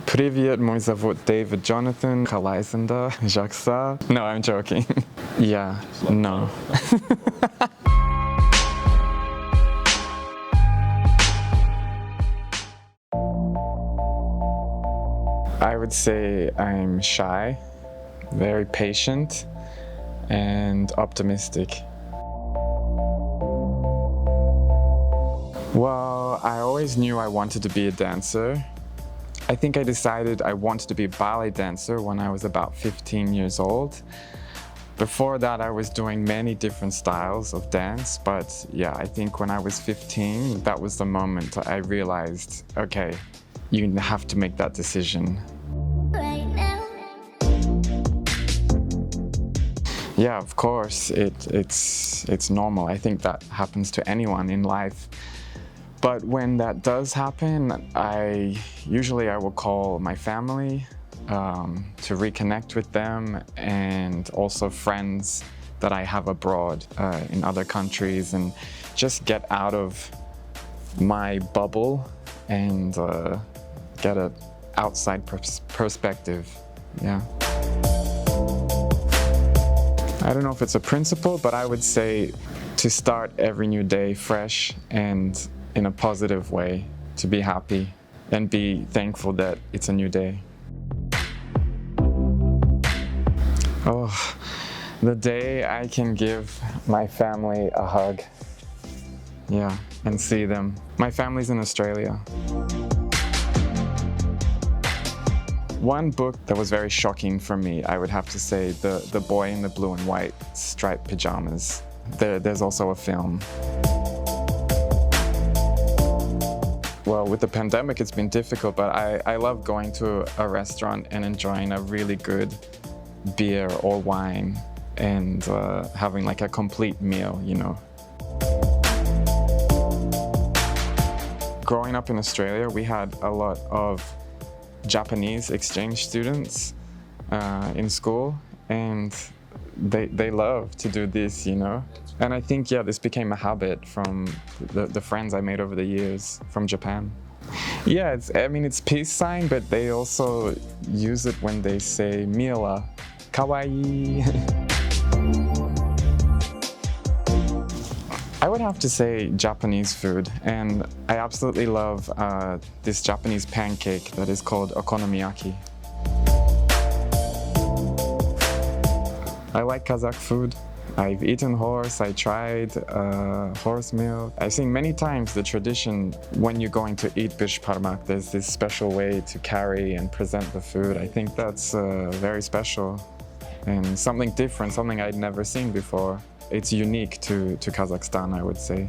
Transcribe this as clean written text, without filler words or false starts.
Привет, мой зовут Дэвид Джонатан. Халайзанда, Жакса. No, I'm joking. Yeah, no. I would say I'm shy, very patient, and optimistic. Well, I always knew I wanted to be a dancer. I think I decided I wanted to be a ballet dancer when I was about 15 years old. Before that, I was doing many different styles of dance, but yeah, I think when I was 15, that was the moment I realized, okay, you have to make that decision. Yeah, of course, it's normal. I think that happens to anyone in life. But when that does happen, I will call my family to reconnect with them, and also friends that I have abroad in other countries, and just get out of my bubble and get an outside perspective. Yeah. I don't know if it's a principle, but I would say to start every new day fresh and in a positive way, to be happy and be thankful that it's a new day. Oh, the day I can give my family a hug. Yeah, and see them. My family's in Australia. One book that was very shocking for me, I would have to say, The Boy in the Blue and White Striped Pajamas. There's also a film. Well, with the pandemic, it's been difficult, but I love going to a restaurant and enjoying a really good beer or wine and having like a complete meal, you know. Growing up in Australia, we had a lot of Japanese exchange students in school, and they love to do this, you know. And I think, yeah, this became a habit from the friends I made over the years from Japan. Yeah, it's peace sign, but they also use it when they say "mila," kawaii. I would have to say Japanese food, and I absolutely love this Japanese pancake that is called okonomiyaki. I like Kazakh food. I've eaten horse, I tried horse milk. I've seen many times the tradition when you're going to eat bешбармаке, there's this special way to carry and present the food. I think that's very special and something different, something I'd never seen before. It's unique to Kazakhstan, I would say.